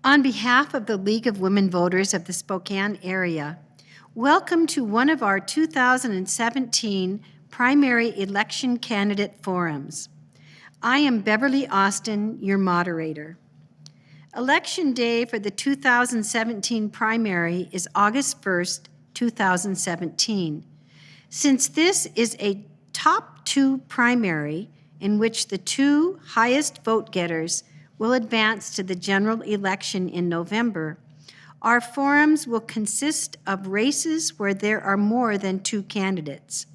On behalf of the League of Women Voters of the Spokane area, welcome to one of our 2017 primary election candidate forums. I am Beverly Austin, your moderator. Election day for the 2017 primary is August 1st, 2017. Since this is a top two primary in which the two highest vote getters will advance to the general election in November, our forums will consist of races where there are more than two candidates.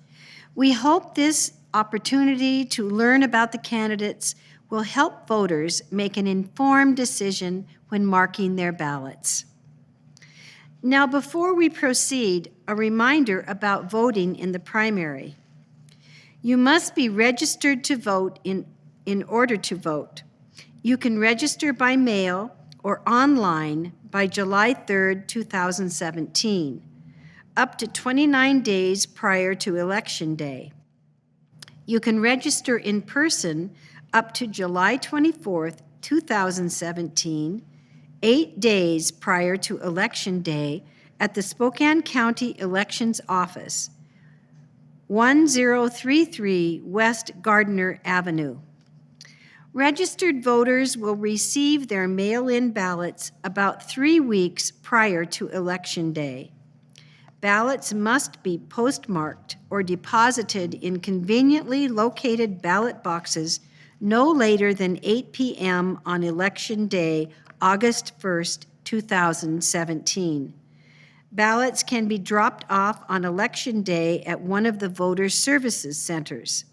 We hope this opportunity to learn about the candidates will help voters make an informed decision when marking their ballots. Now, before we proceed, a reminder about voting in the primary. You must be registered to vote in order to vote. You can register by mail or online by July 3rd, 2017, up to 29 days prior to Election Day. You can register in person up to July 24th, 2017, 8 days prior to Election Day at the Spokane County Elections Office, 1033 West Gardner Avenue. Registered voters will receive their mail-in ballots about 3 weeks prior to Election Day. Ballots must be postmarked or deposited in conveniently located ballot boxes no later than 8 p.m. on Election Day, August 1st, 2017. Ballots can be dropped off on Election Day at one of the voter services centers.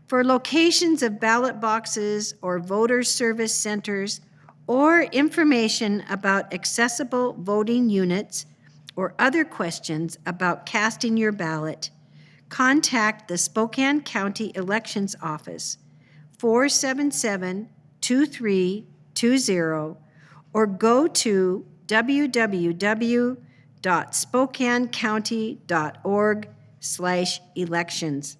For locations of ballot boxes or voter service centers or information about accessible voting units or other questions about casting your ballot, contact the Spokane County Elections Office, 477-2320, or go to www.spokanecounty.org/elections.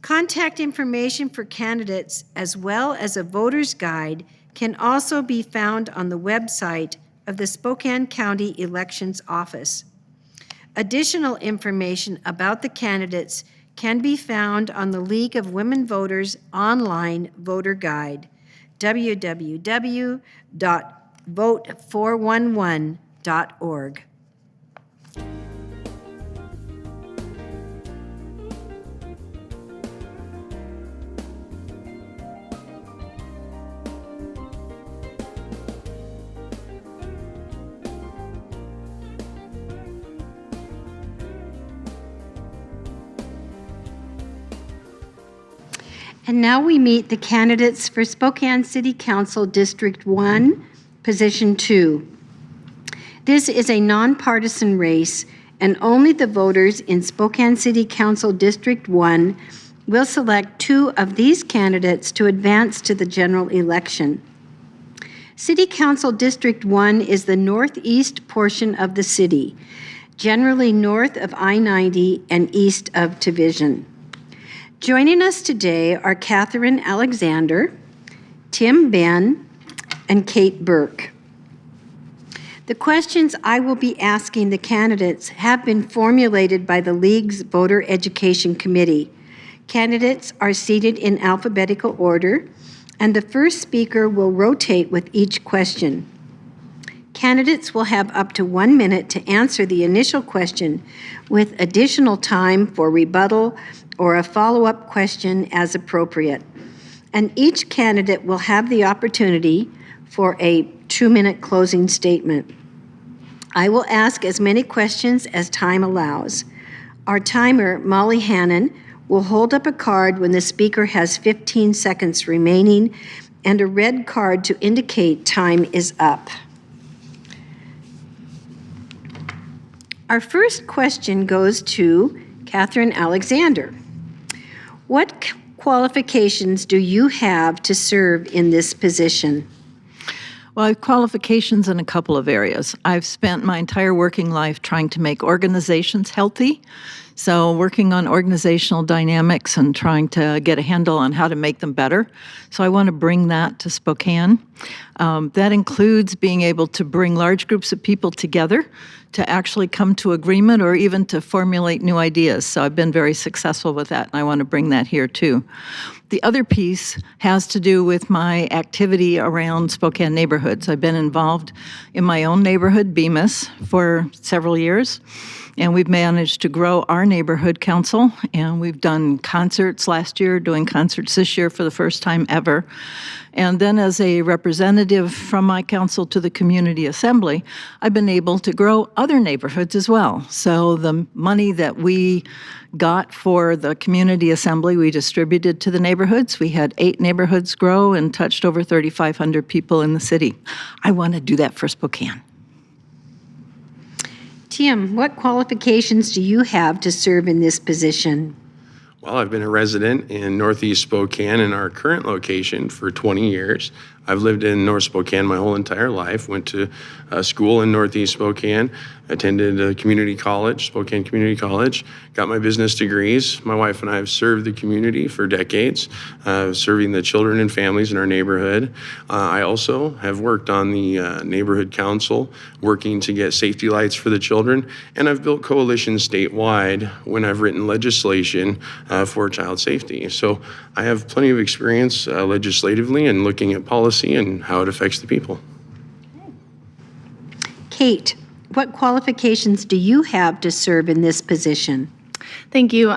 Contact information for candidates as well as a voter's guide can also be found on the website of the Spokane County Elections Office. Additional information about the candidates can be found on the League of Women Voters online voter guide, www.vote411.org. And now we meet the candidates for Spokane City Council District 1, Position 2. This is a nonpartisan race, and only the voters in Spokane City Council District 1 will select two of these candidates to advance to the general election. City Council District 1 is the northeast portion of the city, generally north of I-90 and east of Division. Joining us today are Catherine Alexander, Tim Ben, and Kate Burke. The questions I will be asking the candidates have been formulated by the League's Voter Education Committee. Candidates are seated in alphabetical order, and the first speaker will rotate with each question. Candidates will have up to 1 minute to answer the initial question, with additional time for rebuttal or a follow-up question as appropriate. And each candidate will have the opportunity for a 2-minute closing statement. I will ask as many questions as time allows. Our timer, Molly Hannon, will hold up a card when the speaker has 15 seconds remaining and a red card to indicate time is up. Our first question goes to Catherine Alexander. What qualifications do you have to serve in this position? Well, I have qualifications in a couple of areas. I've spent my entire working life trying to make organizations healthy. So working on organizational dynamics and trying to get a handle on how to make them better. So I want to bring that to Spokane. That includes being able to bring large groups of people together to actually come to agreement or even to formulate new ideas. So I've been very successful with that, and I want to bring that here too. The other piece has to do with my activity around Spokane neighborhoods. I've been involved in my own neighborhood, Bemis, for several years. And we've managed to grow our neighborhood council, and we've done concerts last year, doing concerts this year for the first time ever. And then as a representative from my council to the community assembly, I've been able to grow other neighborhoods as well. So the money that we got for the community assembly, we distributed to the neighborhoods. We had 8 neighborhoods grow and touched over 3,500 people in the city. I want to do that for Spokane. Tim, what qualifications do you have to serve in this position? Well, I've been a resident in Northeast Spokane in our current location for 20 years. I've lived in North Spokane my whole entire life, went to school in Northeast Spokane, attended a community college, Spokane Community College, got my business degrees. My wife and I have served the community for decades, serving the children and families in our neighborhood. I also have worked on the neighborhood council, working to get safety lights for the children, and I've built coalitions statewide when I've written legislation for child safety. So I have plenty of experience legislatively and looking at policy and how it affects the people. Kate, what qualifications do you have to serve in this position? Thank you.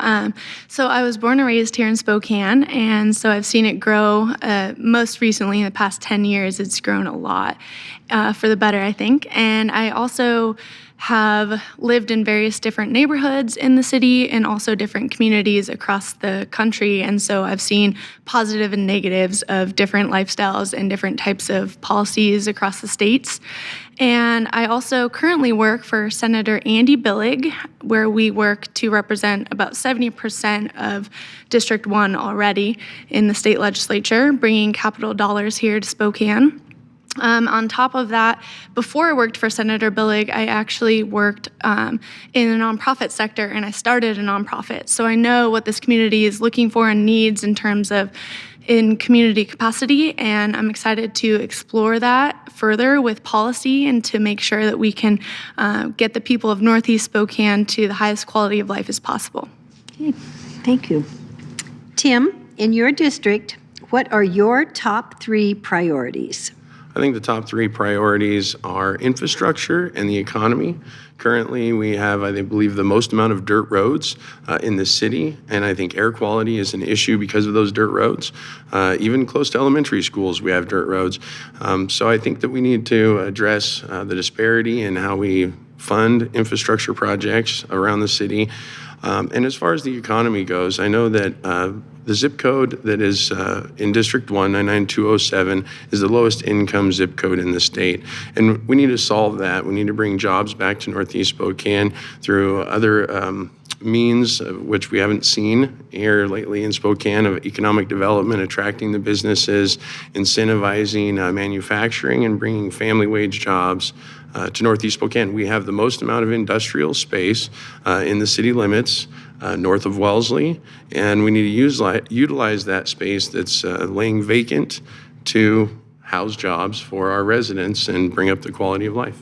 So I was born and raised here in Spokane, and so I've seen it grow. Most recently, in the past 10 years, it's grown a lot for the better, I think. And I also have lived in various different neighborhoods in the city and also different communities across the country. And so I've seen positive and negatives of different lifestyles and different types of policies across the states. And I also currently work for Senator Andy Billig, where we work to represent about 70% of District 1 already in the state legislature, bringing capital dollars here to Spokane. On top of that, before I worked for Senator Billig, I actually worked in the nonprofit sector, and I started a nonprofit. So I know what this community is looking for and needs in terms of in community capacity, and I'm excited to explore that further with policy and to make sure that we can get the people of Northeast Spokane to the highest quality of life as possible. Okay, thank you. Tim, in your district, what are your top 3 priorities? I think the top 3 priorities are infrastructure and the economy. Currently, we have, I believe, the most amount of dirt roads in the city, and I think air quality is an issue because of those dirt roads. Even close to elementary schools, we have dirt roads. So I think that we need to address the disparity in how we fund infrastructure projects around the city. And as far as the economy goes, I know that the zip code that is in District 1, 99207, is the lowest income zip code in the state. And we need to solve that. We need to bring jobs back to Northeast Spokane through other means, which we haven't seen here lately in Spokane, of economic development, attracting the businesses, incentivizing manufacturing, and bringing family wage jobs to Northeast Spokane. We have the most amount of industrial space in the city limits north of Wellesley, and we need to utilize that space that's laying vacant to house jobs for our residents and bring up the quality of life.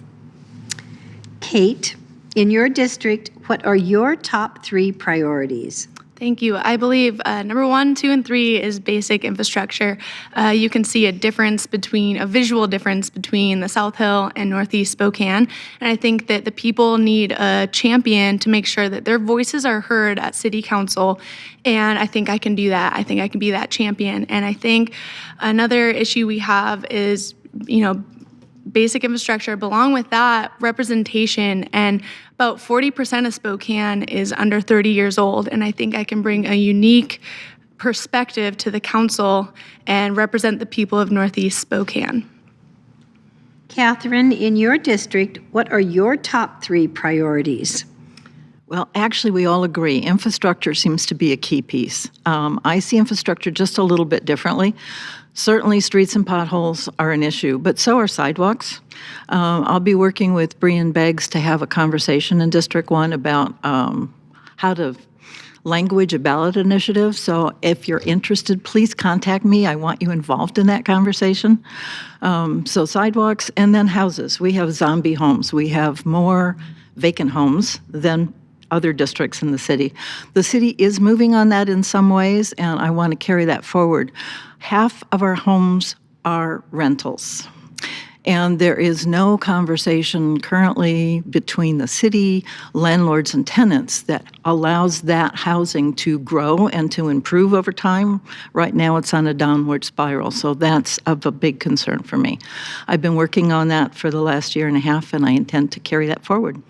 Kate, in your district, what are your top 3 priorities? Thank you. I believe number 1, 2, and 3 is basic infrastructure. You can see a visual difference between the South Hill and Northeast Spokane. And I think that the people need a champion to make sure that their voices are heard at City Council. And I think I can do that. I think I can be that champion. And I think another issue we have is, basic infrastructure, but along with that, representation. And about 40% of Spokane is under 30 years old, and I think I can bring a unique perspective to the council and represent the people of Northeast Spokane. Catherine, in your district, what are your top 3 priorities? Well, actually, we all agree. Infrastructure seems to be a key piece. I see infrastructure just a little bit differently. Certainly, streets and potholes are an issue, but so are sidewalks. I'll be working with Brian Beggs to have a conversation in District 1 about how to language a ballot initiative. So if you're interested, please contact me. I want you involved in that conversation. So sidewalks and then houses. We have zombie homes. We have more vacant homes than other districts in the city. The city is moving on that in some ways, and I want to carry that forward. Half of our homes are rentals. And there is no conversation currently between the city, landlords, and tenants that allows that housing to grow and to improve over time. Right now, it's on a downward spiral, so that's of a big concern for me. I've been working on that for the last year and a half, and I intend to carry that forward.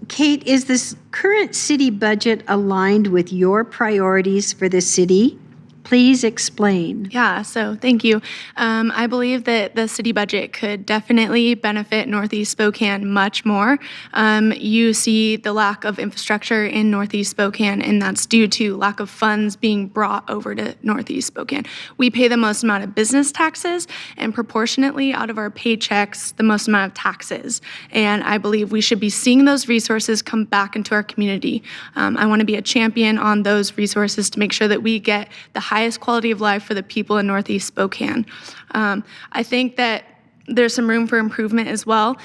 Kate, is this current city budget aligned with your priorities for the city? Please explain. Yeah, so thank you. I believe that the city budget could definitely benefit Northeast Spokane much more. You see the lack of infrastructure in Northeast Spokane, and that's due to lack of funds being brought over to Northeast Spokane. We pay the most amount of business taxes, and proportionately out of our paychecks, the most amount of taxes. And I believe we should be seeing those resources come back into our community. I want to be a champion on those resources to make sure that we get the highest quality of life for the people in Northeast Spokane. I think that there's some room for improvement as well.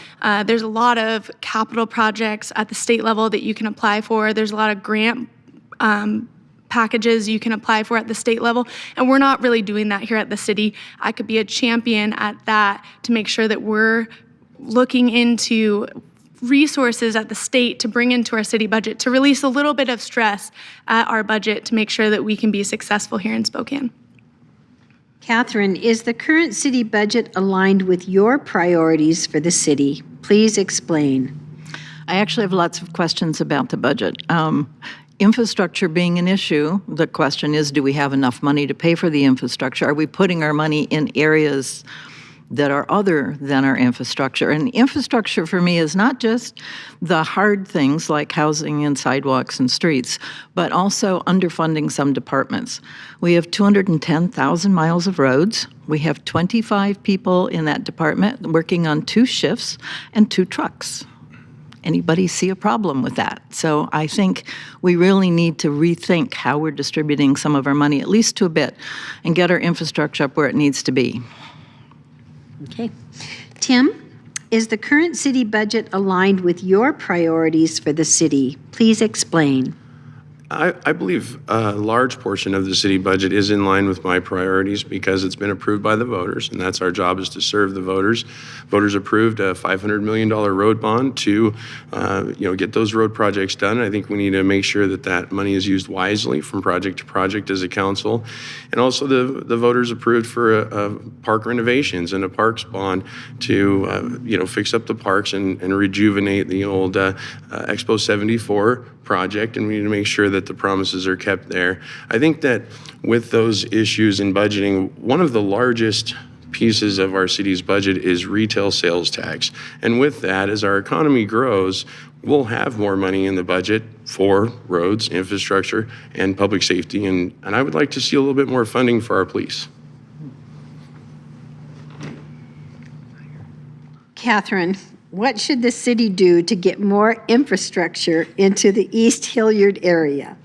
There's a lot of capital projects at the state level that you can apply for. There's a lot of grant packages you can apply for at the state level, and we're not really doing that here at the city. I could be a champion at that to make sure that we're looking into resources at the state to bring into our city budget to release a little bit of stress at our budget to make sure that we can be successful here in Spokane. Catherine, is the current city budget aligned with your priorities for the city? Please explain. I actually have lots of questions about the budget. Infrastructure being an issue, the question is, do we have enough money to pay for the infrastructure? Are we putting our money in areas that are other than our infrastructure? And infrastructure for me is not just the hard things like housing and sidewalks and streets, but also underfunding some departments. We have 210,000 miles of roads. We have 25 people in that department working on 2 shifts and 2 trucks. Anybody see a problem with that? So I think we really need to rethink how we're distributing some of our money, at least to a bit, and get our infrastructure up where it needs to be. Okay. Tim, is the current city budget aligned with your priorities for the city? Please explain. I believe a large portion of the city budget is in line with my priorities because it's been approved by the voters, and that's our job, is to serve the voters. Voters approved a $500 million road bond to get those road projects done. I think we need to make sure that that money is used wisely from project to project as a council. And also the voters approved for a park renovations and a parks bond to fix up the parks and rejuvenate the old Expo 74 project, and we need to make sure that the promises are kept there. I think that with those issues in budgeting, one of the largest pieces of our city's budget is retail sales tax. And with that, as our economy grows, we'll have more money in the budget for roads, infrastructure, and public safety. And I would like to see a little bit more funding for our police. Catherine, what should the city do to get more infrastructure into the East Hilliard area?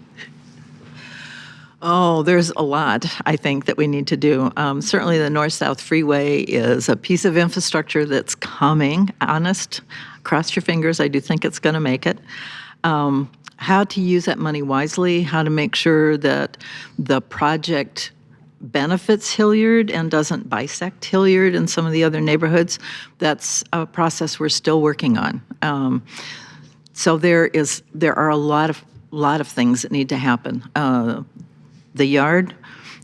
Oh, there's a lot, I think, that we need to do. Certainly the North-South Freeway is a piece of infrastructure that's coming. Honest, cross your fingers, I do think it's going to make it. How to use that money wisely, how to make sure that the project benefits Hilliard and doesn't bisect Hilliard and some of the other neighborhoods. That's a process we're still working on. So there are a lot of things that need to happen. The yard,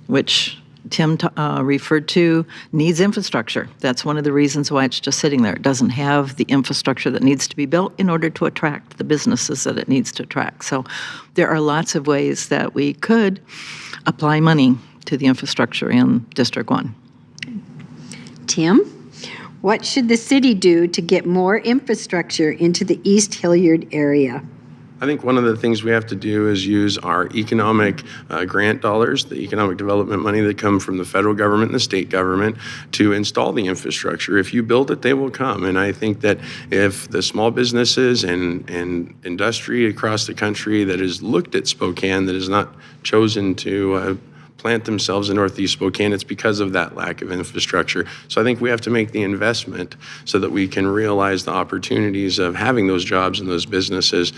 which Tim referred to, needs infrastructure. That's one of the reasons why it's just sitting there. It doesn't have the infrastructure that needs to be built in order to attract the businesses that it needs to attract. So there are lots of ways that we could apply money to the infrastructure in District 1. Tim, what should the city do to get more infrastructure into the East Hilliard area? I think one of the things we have to do is use our economic grant dollars, the economic development money that come from the federal government and the state government, to install the infrastructure. If you build it, they will come. And I think that if the small businesses and industry across the country that has looked at Spokane, that has not chosen to plant themselves in Northeast Spokane, it's because of that lack of infrastructure. So I think we have to make the investment so that we can realize the opportunities of having those jobs and those businesses.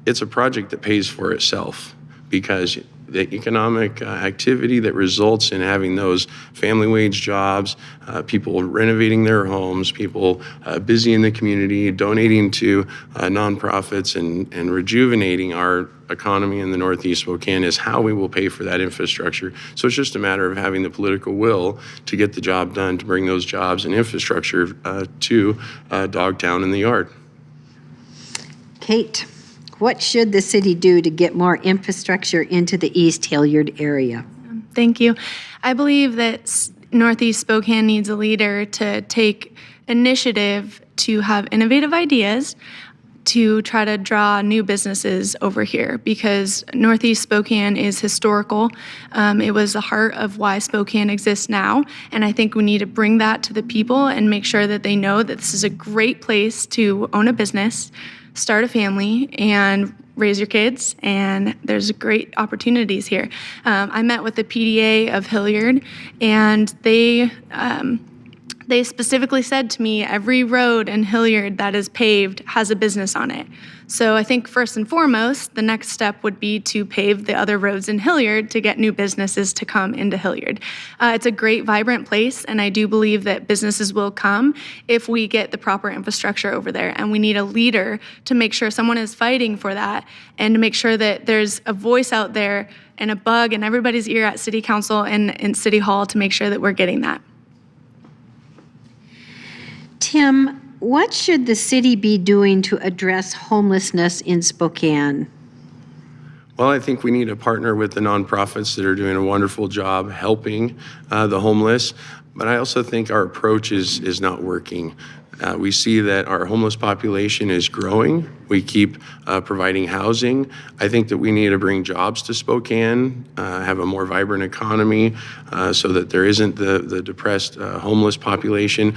It's a project that pays for itself because the economic activity that results in having those family wage jobs, people renovating their homes, people busy in the community, donating to nonprofits and rejuvenating our economy in the Northeast Spokane is how we will pay for that infrastructure. So it's just a matter of having the political will to get the job done, to bring those jobs and infrastructure to Dogtown in the Yard. Kate, what should the city do to get more infrastructure into the East Hilliard area? Thank you. I believe that Northeast Spokane needs a leader to take initiative to have innovative ideas to try to draw new businesses over here, because Northeast Spokane is historical. It was the heart of why Spokane exists now, and I think we need to bring that to the people and make sure that they know that this is a great place to own a business, start a family, and raise your kids, and there's great opportunities here. I met with the PDA of Hilliard, and they specifically said to me, every road in Hilliard that is paved has a business on it. So I think first and foremost, the next step would be to pave the other roads in Hilliard to get new businesses to come into Hilliard. It's a great, vibrant place, and I do believe that businesses will come if we get the proper infrastructure over there. And we need a leader to make sure someone is fighting for that and to make sure that there's a voice out there and a bug in everybody's ear at City Council and in City Hall to make sure that we're getting that. Tim, what should the city be doing to address homelessness in Spokane? Well, I think we need to partner with the nonprofits that are doing a wonderful job helping the homeless, but I also think our approach is not working. We see that our homeless population is growing. We keep providing housing. I think that we need to bring jobs to Spokane, have a more vibrant economy so that there isn't the depressed homeless population.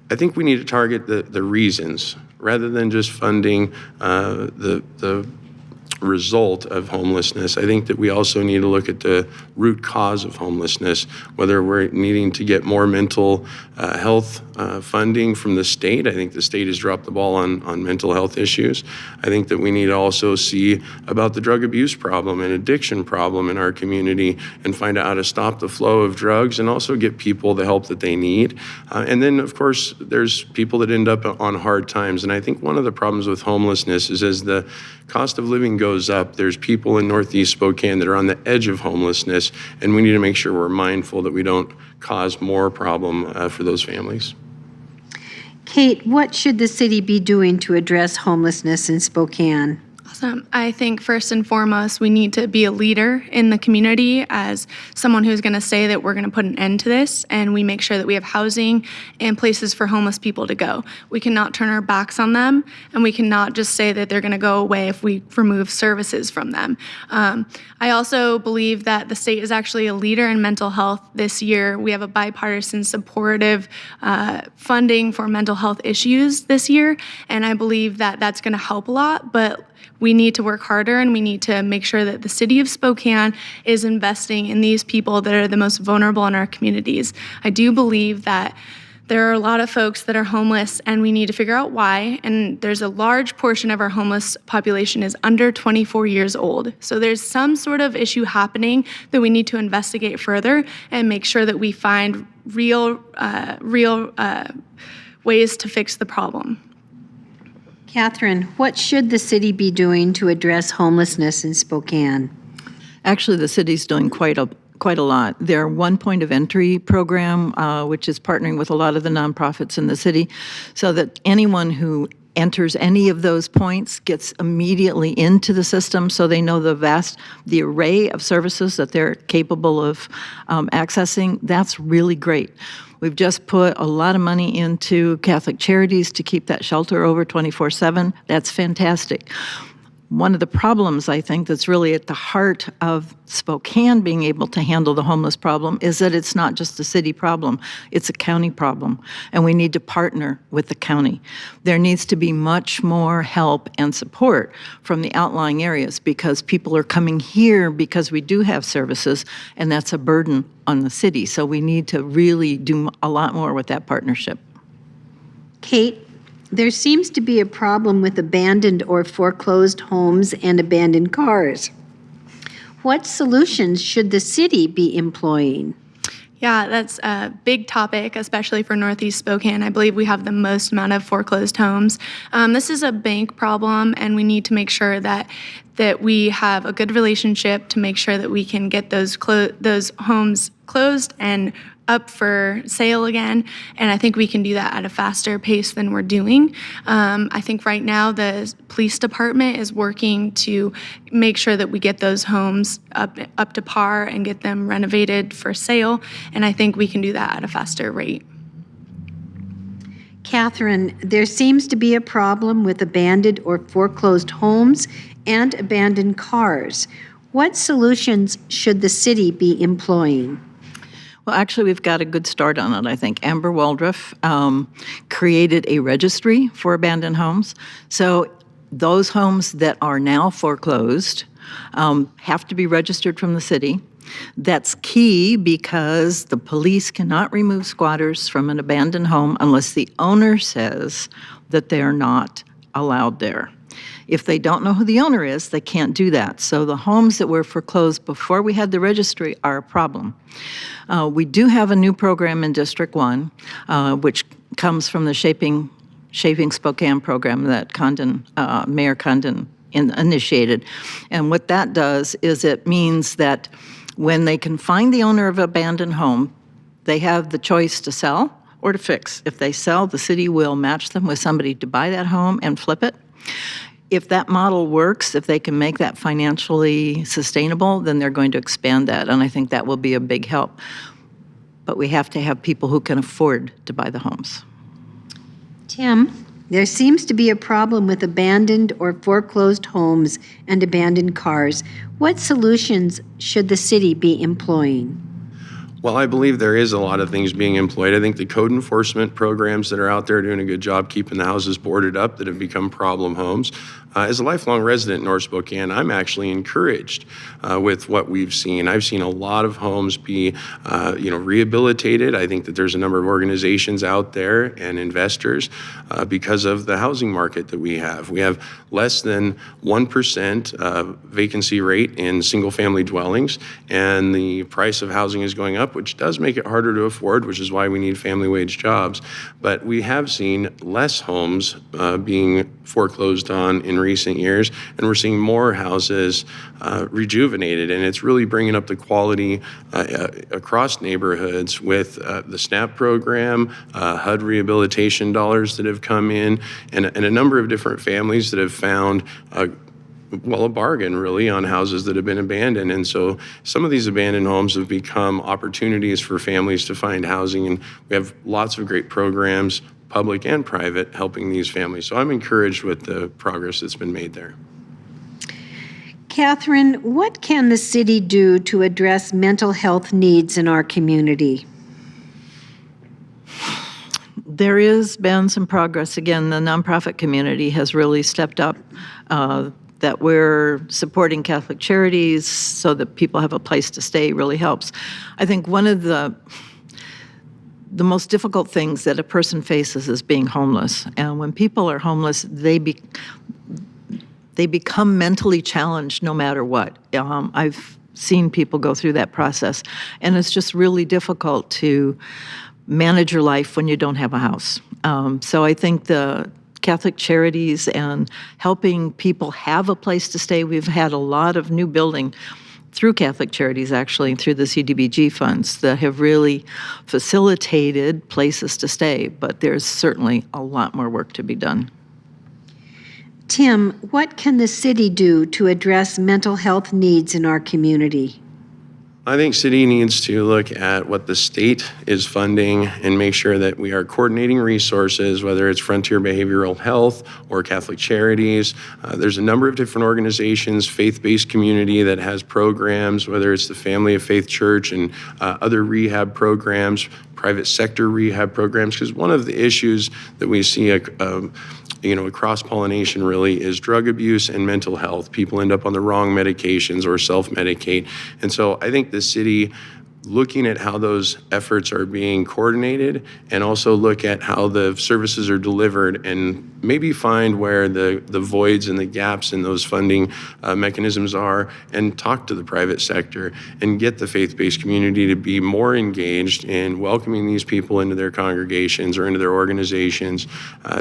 I think we need to target the reasons rather than just funding the result of homelessness. I think that we also need to look at the root cause of homelessness, whether we're needing to get more mental health funding from the state. I think the state has dropped the ball on mental health issues. I think that we need to also see about the drug abuse problem and addiction problem in our community and find out how to stop the flow of drugs and also get people the help that they need. And then, of course, there's people that end up on hard times. And I think one of the problems with homelessness is as the cost of living goes up, there's people in Northeast Spokane that are on the edge of homelessness, and we need to make sure we're mindful that we don't cause more problem for those families. Kate, what should the city be doing to address homelessness in Spokane? Awesome. I think first and foremost, we need to be a leader in the community as someone who's going to say that we're going to put an end to this, and we make sure that we have housing and places for homeless people to go. We cannot turn our backs on them, and we cannot just say that they're going to go away if we remove services from them. I also believe that the state is actually a leader in mental health this year. We have a bipartisan supportive funding for mental health issues this year, and I believe that that's going to help a lot, but we need to work harder, and we need to make sure that the city of Spokane is investing in these people that are the most vulnerable in our communities. I do believe that there are a lot of folks that are homeless, and we need to figure out why. And there's a large portion of our homeless population is under 24 years old. So there's some sort of issue happening that we need to investigate further and make sure that we find real ways to fix the problem. Catherine, what should the city be doing to address homelessness in Spokane? Actually, the city's doing quite a lot. Their One Point of Entry program, which is partnering with a lot of the nonprofits in the city, so that anyone who enters any of those points gets immediately into the system, so they know the array of services that they're capable of accessing. That's really great. We've just put a lot of money into Catholic Charities to keep that shelter over 24/7. That's fantastic. one of the problems, I think, that's really at the heart of Spokane being able to handle the homeless problem is that it's not just a city problem, it's a county problem, and we need to partner with the county. There needs to be much more help and support from the outlying areas because people are coming here because we do have services, and that's a burden on the city. So we need to really do a lot more with that partnership. Kate, there seems to be a problem with abandoned or foreclosed homes and abandoned cars. What solutions should the city be employing? Yeah, that's a big topic, especially for Northeast Spokane. I believe we have the most amount of foreclosed homes. This is a bank problem, and we need to make sure that we have a good relationship to make sure that we can get those homes closed and up for sale again, and I think we can do that at a faster pace than we're doing. I think right now the police department is working to make sure that we get those homes up to par and get them renovated for sale, and I think we can do that at a faster rate. Catherine, there seems to be a problem with abandoned or foreclosed homes and abandoned cars. What solutions should the city be employing? Well, actually, we've got a good start on it, I think. Amber Waldruff created a registry for abandoned homes. So those homes that are now foreclosed have to be registered from the city. That's key because the police cannot remove squatters from an abandoned home unless the owner says that they're not allowed there. If they don't know who the owner is, they can't do that. So the homes that were foreclosed before we had the registry are a problem. We do have a new program in District 1, which comes from the Shaping Spokane program that Mayor Condon initiated. And what that does is it means that when they can find the owner of an abandoned home, they have the choice to sell or to fix. If they sell, the city will match them with somebody to buy that home and flip it. If that model works, if they can make that financially sustainable, then they're going to expand that, and I think that will be a big help. But we have to have people who can afford to buy the homes. Tim, there seems to be a problem with abandoned or foreclosed homes and abandoned cars. What solutions should the city be employing? Well, I believe there is a lot of things being employed. I think the code enforcement programs that are out there are doing a good job keeping the houses boarded up that have become problem homes. As a lifelong resident in North Spokane, I'm actually encouraged with what we've seen. I've seen a lot of homes be, rehabilitated. I think that there's a number of organizations out there and investors because of the housing market that we have. We have less than 1% vacancy rate in single-family dwellings, and the price of housing is going up, which does make it harder to afford, which is why we need family wage jobs. But we have seen less homes being foreclosed on in recent years, and we're seeing more houses rejuvenated, and it's really bringing up the quality across neighborhoods with the SNAP program, HUD rehabilitation dollars that have come in, and a number of different families that have found a bargain really on houses that have been abandoned. And so some of these abandoned homes have become opportunities for families to find housing, and we have lots of great programs, public and private, helping these families. So I'm encouraged with the progress that's been made there. Catherine, what can the city do to address mental health needs in our community? There has been some progress. Again, the nonprofit community has really stepped up, that we're supporting Catholic charities so that people have a place to stay really helps. I think one of the most difficult things that a person faces is being homeless. And when people are homeless, they become mentally challenged no matter what. I've seen people go through that process, and it's just really difficult to manage your life when you don't have a house. So I think the Catholic charities and helping people have a place to stay, we've had a lot of new building through Catholic charities, actually, through the CDBG funds that have really facilitated places to stay, but there's certainly a lot more work to be done. Tim, what can the city do to address mental health needs in our community? I think city needs to look at what the state is funding and make sure that we are coordinating resources, whether it's Frontier Behavioral Health or Catholic Charities. There's a number of different organizations, faith-based community that has programs, whether it's the Family of Faith Church and other rehab programs, private sector rehab programs, because one of the issues that we see cross-pollination really is drug abuse and mental health. People end up on the wrong medications or self-medicate. And so I think the city, looking at how those efforts are being coordinated and also look at how the services are delivered and maybe find where the voids and the gaps in those funding mechanisms are, and talk to the private sector and get the faith-based community to be more engaged in welcoming these people into their congregations or into their organizations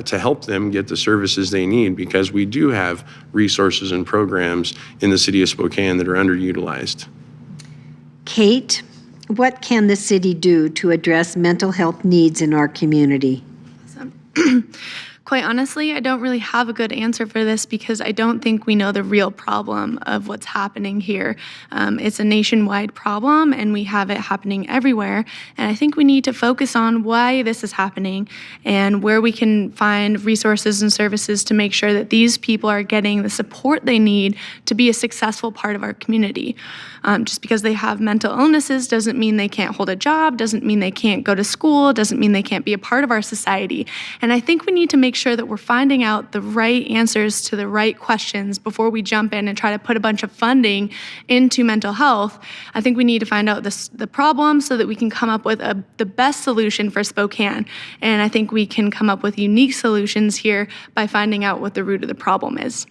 to help them get the services they need, because we do have resources and programs in the city of Spokane that are underutilized. Kate, what can the city do to address mental health needs in our community? Quite honestly, I don't really have a good answer for this because I don't think we know the real problem of what's happening here. It's a nationwide problem and we have it happening everywhere. And I think we need to focus on why this is happening and where we can find resources and services to make sure that these people are getting the support they need to be a successful part of our community. Just because they have mental illnesses doesn't mean they can't hold a job, doesn't mean they can't go to school, doesn't mean they can't be a part of our society. And I think we need to make sure that we're finding out the right answers to the right questions before we jump in and try to put a bunch of funding into mental health. I think we need to find out the problem so that we can come up with the best solution for Spokane. And I think we can come up with unique solutions here by finding out what the root of the problem is.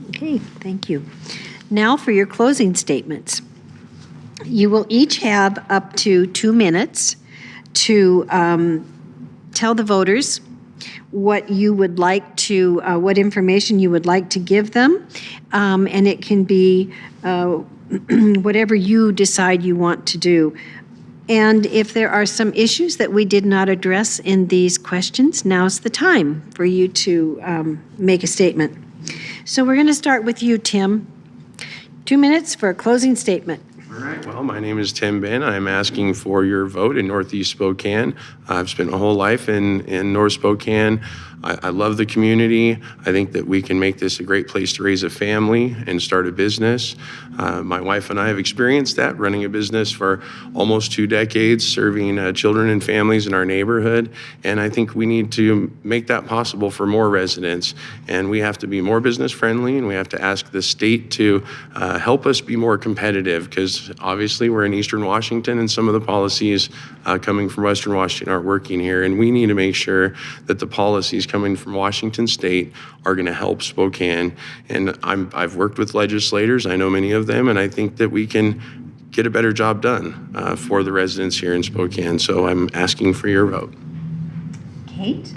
Okay, thank you. Now for your closing statements. You will each have up to 2 minutes to tell the voters what you would like to, what information you would like to give them, and it can be whatever you decide you want to do. And if there are some issues that we did not address in these questions, now's the time for you to make a statement. So we're going to start with you, Tim. 2 minutes for a closing statement. All right. Well, my name is Tim Ben. I'm asking for your vote in Northeast Spokane. I've spent my whole life in North Spokane. I love the community. I think that we can make this a great place to raise a family and start a business. My wife and I have experienced that, running a business for almost 2 decades, serving children and families in our neighborhood. And I think we need to make that possible for more residents. And we have to be more business friendly, and we have to ask the state to help us be more competitive, because obviously we're in Eastern Washington and some of the policies coming from Western Washington aren't working here. And we need to make sure that the policies coming from Washington State are going to help Spokane. And I've worked with legislators, I know many of them, and I think that we can get a better job done for the residents here in Spokane. So I'm asking for your vote. Kate?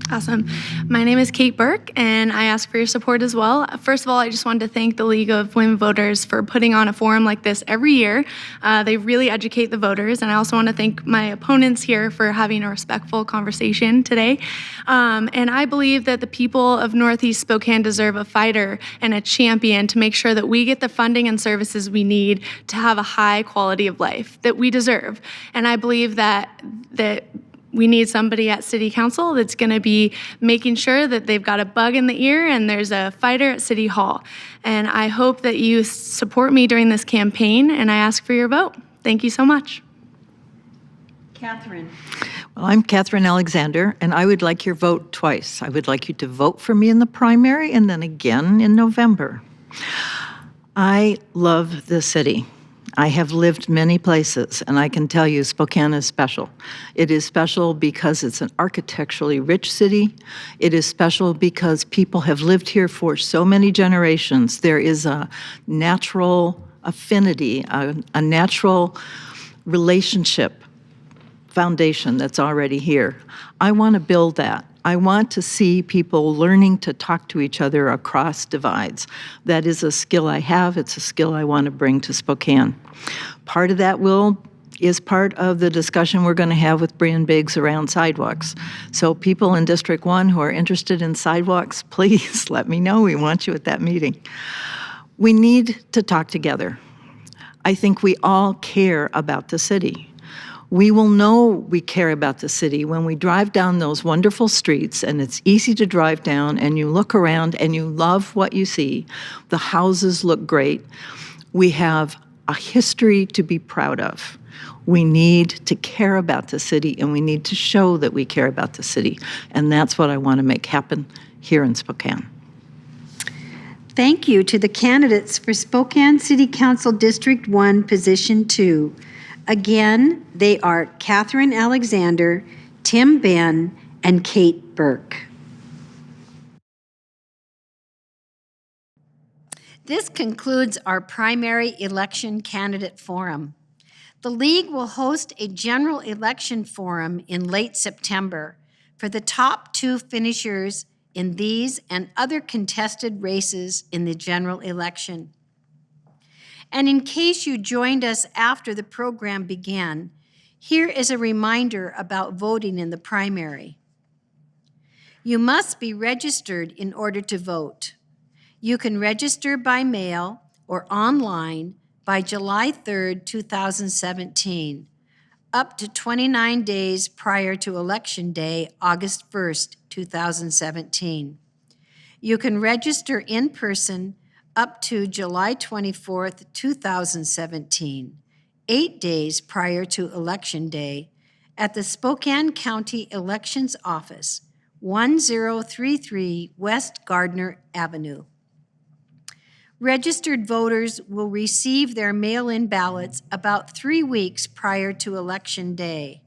Awesome. My name is Kate Burke, and I ask for your support as well. First of all, I just wanted to thank the League of Women Voters for putting on a forum like this every year. They really educate the voters, and I also want to thank my opponents here for having a respectful conversation today. And I believe that the people of Northeast Spokane deserve a fighter and a champion to make sure that we get the funding and services we need to have a high quality of life that we deserve. And I believe that we need somebody at City Council that's going to be making sure that they've got a bug in the ear and there's a fighter at City Hall. And I hope that you support me during this campaign, and I ask for your vote. Thank you so much. Catherine. Well, I'm Catherine Alexander, and I would like your vote twice. I would like you to vote for me in the primary and then again in November. I love this city. I have lived many places, and I can tell you Spokane is special. It is special because it's an architecturally rich city. It is special because people have lived here for so many generations. There is a natural affinity, a natural relationship foundation that's already here. I want to build that. I want to see people learning to talk to each other across divides. That is a skill I have. It's a skill I want to bring to Spokane. Part of that is part of the discussion we're going to have with Brian Biggs around sidewalks. So people in District 1 who are interested in sidewalks, please let me know. We want you at that meeting. We need to talk together. I think we all care about the city. We will know we care about the city when we drive down those wonderful streets, and it's easy to drive down, and you look around and you love what you see. The houses look great. We have a history to be proud of. We need to care about the city, and we need to show that we care about the city. And that's what I want to make happen here in Spokane. Thank you to the candidates for Spokane City Council District 1, Position 2. Again, they are Catherine Alexander, Tim Ben, and Kate Burke. This concludes our primary election candidate forum. The League will host a general election forum in late September for the top 2 finishers in these and other contested races in the general election. And in case you joined us after the program began, here is a reminder about voting in the primary. You must be registered in order to vote. You can register by mail or online by July 3rd, 2017, up to 29 days prior to Election Day, August 1st, 2017. You can register in person up to July 24th, 2017, 8 days prior to Election Day, at the Spokane County Elections Office, 1033 West Gardner Avenue. Registered voters will receive their mail-in ballots about 3 weeks prior to Election Day.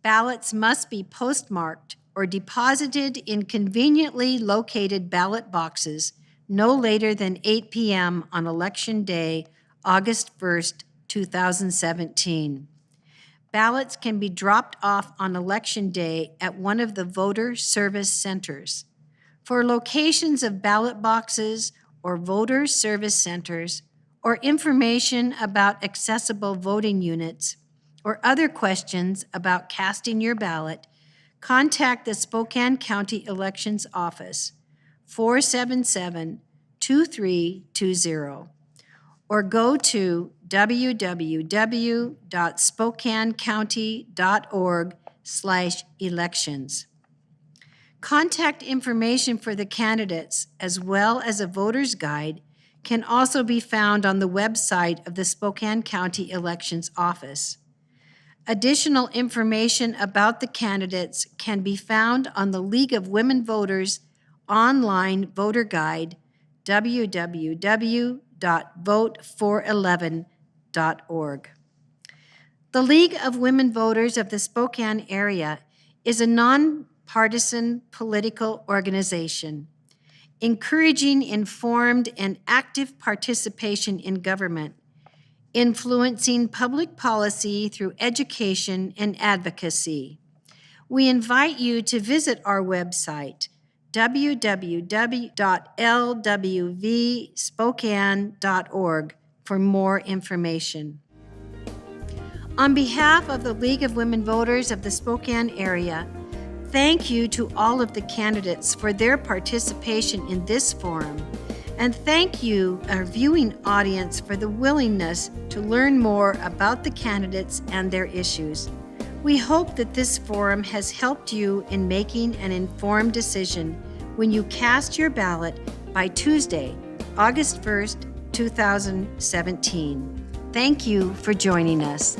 Ballots must be postmarked or deposited in conveniently located ballot boxes no later than 8 p.m. on Election Day, August 1st, 2017. Ballots can be dropped off on Election Day at one of the voter service centers. For locations of ballot boxes or voter service centers, or information about accessible voting units, or other questions about casting your ballot, contact the Spokane County Elections Office, 477-2320, or go to www.spokanecounty.org/elections. Contact information for the candidates, as well as a voter's guide, can also be found on the website of the Spokane County Elections Office. Additional information about the candidates can be found on the League of Women Voters online voter guide, www.vote411.org. The League of Women Voters of the Spokane area is a nonpartisan political organization encouraging informed and active participation in government, influencing public policy through education and advocacy. We invite you to visit our website, www.lwvspokane.org, for more information. On behalf of the League of Women Voters of the Spokane area, thank you to all of the candidates for their participation in this forum, and thank you, our viewing audience, for the willingness to learn more about the candidates and their issues. We hope that this forum has helped you in making an informed decision when you cast your ballot by Tuesday, August 1st, 2017. Thank you for joining us.